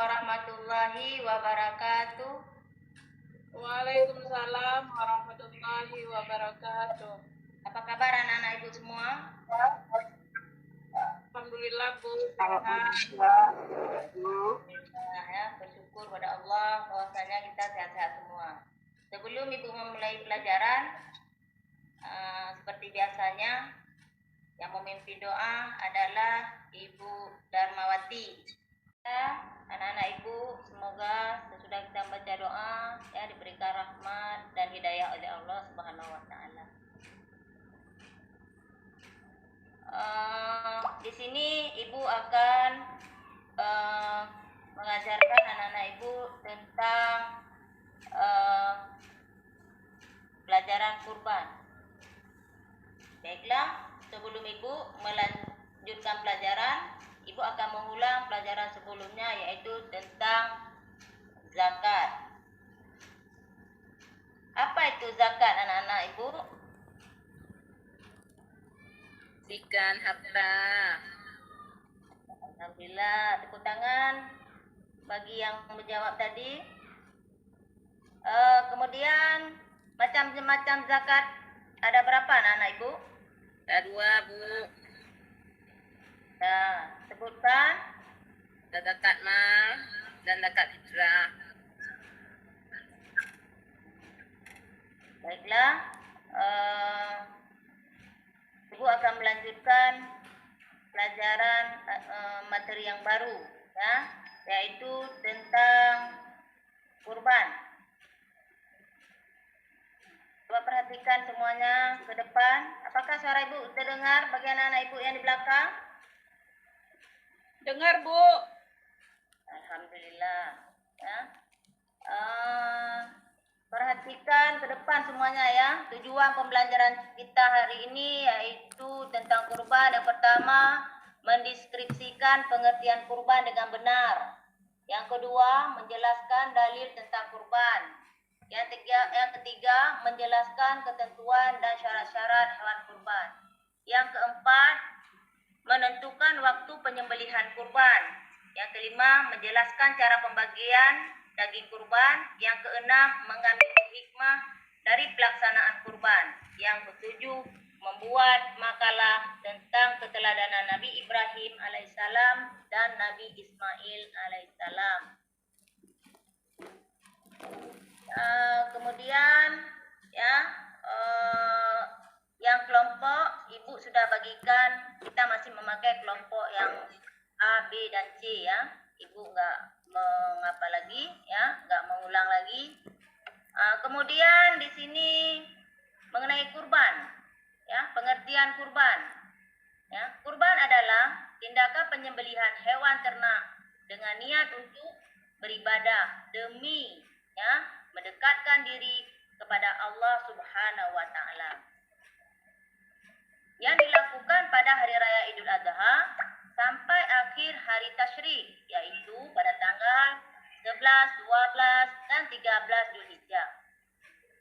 warahmatullahi wabarakatuh. Waalaikumsalam warahmatullahi wabarakatuh. Apa kabar anak-anak ibu semua? Alhamdulillah Bu. Alhamdulillah ya, bersyukur pada Allah bahwasanya kita sehat-sehat semua. Sebelum ibu memulai pelajaran, seperti biasanya yang memimpin doa adalah Ibu Darmawati. Ya, anak-anak ibu, semoga sesudah kita baca doa ya diberikan rahmat dan hidayah oleh Allah Subhanahu wa taala. Di sini ibu akan mengajarkan anak-anak ibu tentang pelajaran kurban. Baiklah, sebelum ibu melanjutkan pelajaran, ibu akan mengulang pelajaran sebelumnya, yaitu tentang zakat. Apa itu zakat anak-anak ibu? Berikan harta. Alhamdulillah, tepuk tangan bagi yang menjawab tadi. Kemudian macam-macam zakat ada berapa anak-anak ibu? Ada 2 Bu. Nah, sebutkan. Ada zakat mal dan zakat fitrah. Baiklah, ibu akan melanjutkan pelajaran materi yang baru, ya, yaitu tentang kurban. Coba perhatikan semuanya ke depan. Apakah suara ibu terdengar bagi anak-anak ibu yang di belakang? Dengar Bu. Alhamdulillah. Ya. Perhatikan ke depan semuanya ya. Tujuan pembelajaran kita hari ini yaitu tentang kurban. Yang pertama, mendeskripsikan pengertian kurban dengan benar. Yang kedua, menjelaskan dalil tentang kurban. Yang ketiga, menjelaskan ketentuan dan syarat-syarat hewan kurban. Yang keempat, menentukan waktu penyembelihan kurban. Yang kelima, menjelaskan cara pembagian daging kurban. Yang keenam, mengambil hikmah dari pelaksanaan kurban. Yang ketujuh, membuat makalah tentang keteladanan Nabi Ibrahim alaihissalam dan Nabi Ismail alaihissalam. Kemudian ya, yang kelompok ibu sudah bagikan, kita masih memakai kelompok yang A, B dan C ya. Ibu nggak mengapa lagi ya, nggak mengulang lagi. Kemudian di sini mengenai kurban ya, pengertian kurban ya. Kurban adalah tindakan penyembelihan hewan ternak dengan niat untuk beribadah demi ya mendekatkan diri kepada Allah Subhanahu wa taala. Yang dilakukan pada hari raya Idul Adha sampai akhir hari tasyrik, yaitu pada tanggal 11, 12 dan 13 Zulhijjah.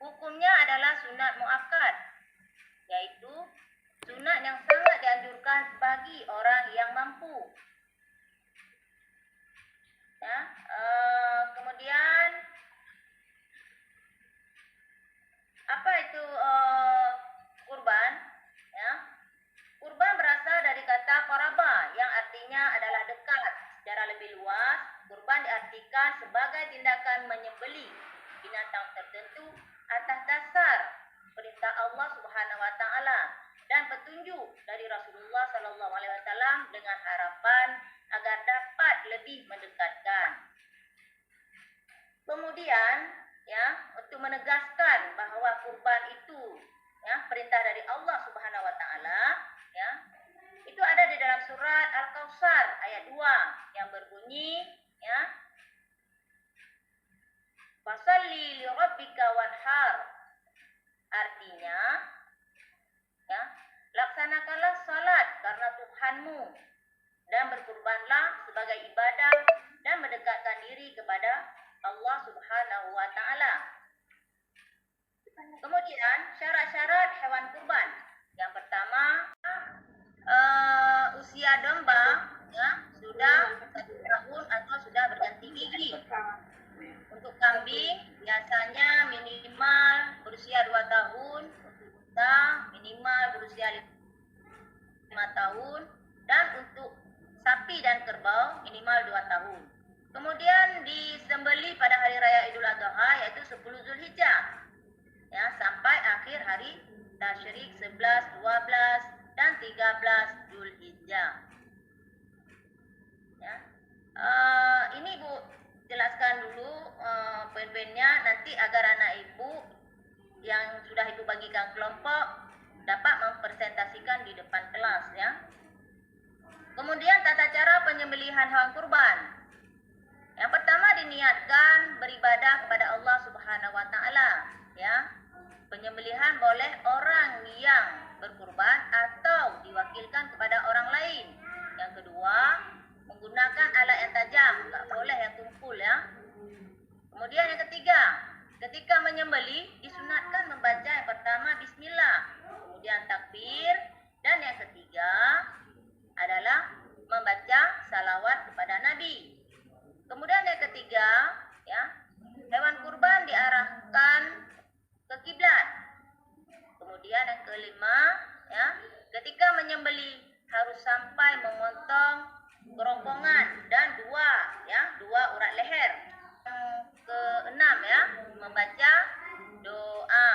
Hukumnya adalah sunat muakkad, yaitu sunat yang sangat dianjurkan bagi orang yang mampu. Ya, kemudian apa itu kurban? Ya, kurban berasal dari kata qaraba yang artinya adalah dekat. Secara lebih luas, kurban diartikan sebagai tindakan menyembelih binatang tertentu atas dasar perintah Allah Subhanahu wa taala dan petunjuk dari Rasulullah sallallahu alaihi wasallam dengan harapan agar dapat lebih mendekatkan. Kemudian ya, untuk menegaskan bahwa kurban itu ya perintah dari Allah Subhanahu wa taala ya. Itu ada di dalam surat Al-Kautsar ayat 2 yang berbunyi ya, Fasholli li rabbika wanhar. Artinya ya, laksanakanlah salat karena Tuhanmu dan berkurbanlah sebagai ibadah dan mendekatkan diri kepada Allah Subhanahu wa taala. Kemudian syarat-syarat hewan kurban. Yang pertama, usia domba ya sudah 1 tahun atau sudah berganti Kemudian disembeli pada hari raya Idul Adha yaitu 10 Zulhijjah. Ya, sampai akhir hari tasyrik 11, 12 dan 13 Zulhijjah. Ya. Ini Ibu jelaskan dulu poin-poinnya nanti agar anak Ibu yang sudah Ibu bagikan kelompok dapat mempresentasikan di depan kelas ya. Kemudian tata cara penyembelihan hewan kurban. Yang pertama diniatkan beribadah kepada Allah Subhanahu wa taala ya. Penyembelihan boleh orang yang berkurban atau diwakilkan kepada orang lain. Yang kedua, menggunakan alat yang tajam, tak boleh yang tumpul ya. Kemudian yang ketiga, ketika menyembelih disunatkan membaca yang pertama bismillah, kemudian takbir, dan yang ketiga adalah membaca salawat kepada Nabi. Kemudian yang ketiga, ya, hewan kurban diarahkan ke kiblat. Kemudian yang kelima, ya, ketika menyembelih harus sampai memotong kerongkongan dan dua urat leher. Yang keenam ya, membaca doa.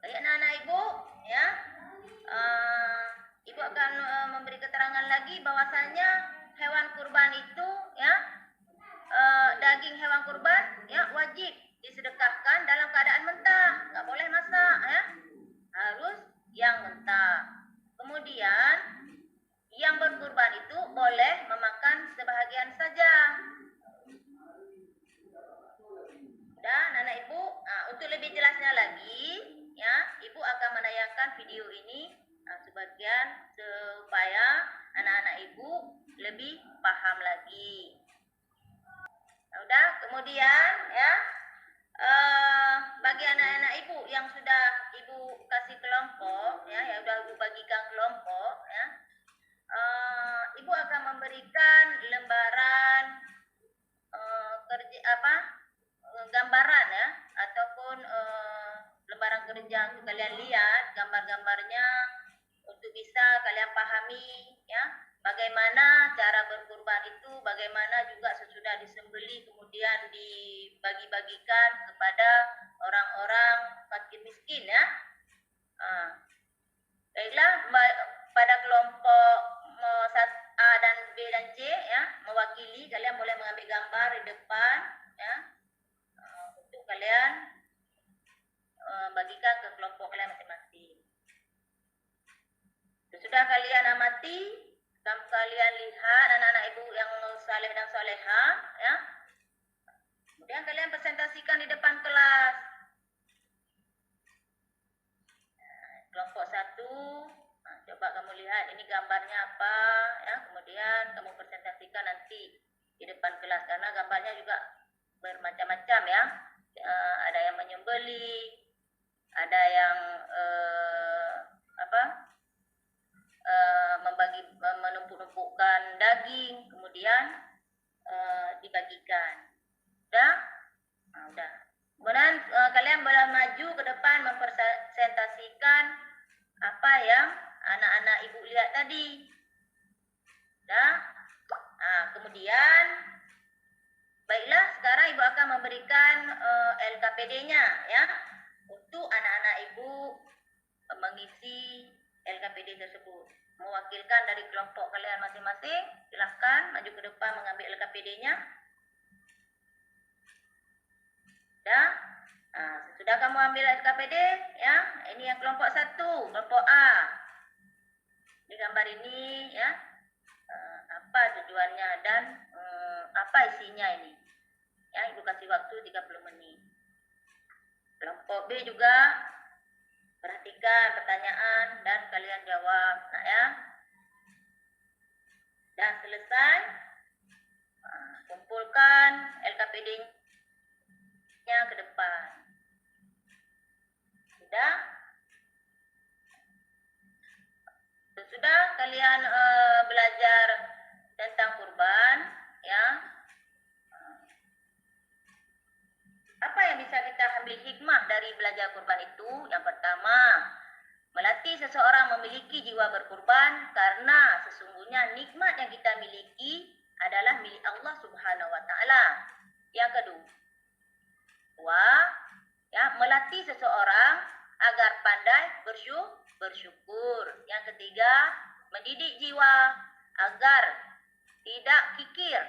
Baik anak-anak Ibu, ya. Ibu akan memberi keterangan lagi bahwasanya hewan kurban itu ya, daging hewan kurban ya wajib disedekahkan dalam keadaan mentah, nggak boleh masak ya, harus yang mentah. Kemudian yang berkurban itu boleh memakan sebahagian saja. Dan anak Ibu, untuk lebih jelasnya lagi ya, Ibu akan menayangkan video ini sebagian supaya anak-anak Ibu lebih paham lagi. Udah, kemudian ya, bagi anak-anak Ibu yang sudah Ibu kasih kelompok ya, yang sudah Ibu bagikan kelompok ya, Ibu akan memberikan lembaran gambaran ya, ataupun lembaran kerja untuk kalian lihat gambar-gambarnya untuk bisa kalian pahami ya, bagaimana cara berkurban itu, bagaimana juga sesudah disembelih kemudian dibagi-bagikan kepada orang-orang fakir miskin ya. Baiklah, pada kelompok A dan B dan C ya, mewakili, kalian boleh mengambil gambar di depan ya, untuk kalian bagikan ke kelompok kalian masing-masing. Sudah kalian amati, kalian lihat anak-anak Ibu yang saleh dan soleha ya. Kemudian kalian presentasikan di depan kelas. Kelompok 1, coba kamu lihat ini gambarnya apa ya. Kemudian kamu presentasikan nanti di depan kelas, karena gambarnya juga bermacam-macam ya. Ada yang menyembelih, ada yang menumpuk-numpukkan daging, kemudian dibagikan. Udah. Kemudian kalian boleh maju ke depan mempresentasikan apa yang anak-anak Ibu lihat tadi. Kemudian baiklah, sekarang Ibu akan memberikan LKPD-nya ya, untuk anak-anak Ibu mengisi LKPD tersebut. Mewakilkan dari kelompok kalian masing-masing, silahkan maju ke depan mengambil LKPD-nya. Sudah kamu ambil LKPD ya, ini yang kelompok 1, kelompok A. Di gambar ini ya, apa tujuannya dan apa isinya ini ya. Ibu kasih waktu 30 menit. Kelompok B juga perhatikan pertanyaan dan kalian jawab ya. Dan selesai, kumpulkan LKPD-nya ke depan. Sudah kalian belajar tentang kurban ya. Apa yang bisa kita ambil hikmah dari belajar kurban itu? Yang pertama, melatih seseorang memiliki jiwa berkurban, karena sesungguhnya nikmat yang kita miliki adalah adalah milik Allah Subhanahu wa taala. Yang kedua, ya, melatih seseorang agar pandai bersyukur. Yang ketiga, mendidik jiwa agar tidak kikir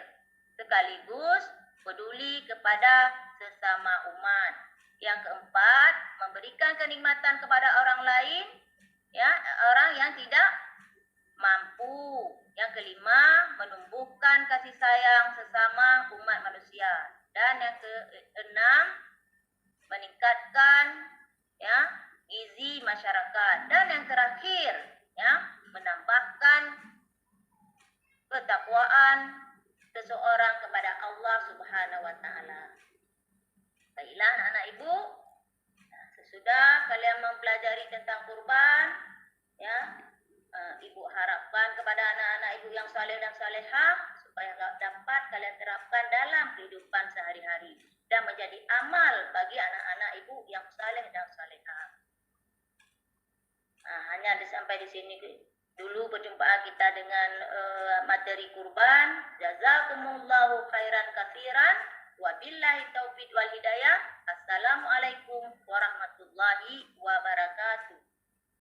sekaligus peduli kepada sesama umat. Yang keempat, memberikan kenikmatan kepada orang lain, ya, orang yang tidak mampu. Yang kelima, menumbuhkan kasih sayang sesama umat manusia. Dan yang keenam, meningkatkan, ya, gizi masyarakat. Dan yang terakhir, ya, menambahkan ketakwaan seseorang kepada Allah Subhanahu wa taala. Baiklah anak-anak ibu, sesudah kalian mempelajari tentang kurban, ya, ibu harapkan kepada anak-anak ibu yang saleh dan salehah supaya dapat kalian terapkan dalam kehidupan sehari-hari dan menjadi amal bagi anak-anak ibu yang saleh dan salehah. Hanya sampai di sini dulu perjumpaan kita dengan materi kurban. Jazakumullahu khairan katsiran. Wabillahi taufiq wal hidayah. Assalamualaikum warahmatullahi wabarakatuh.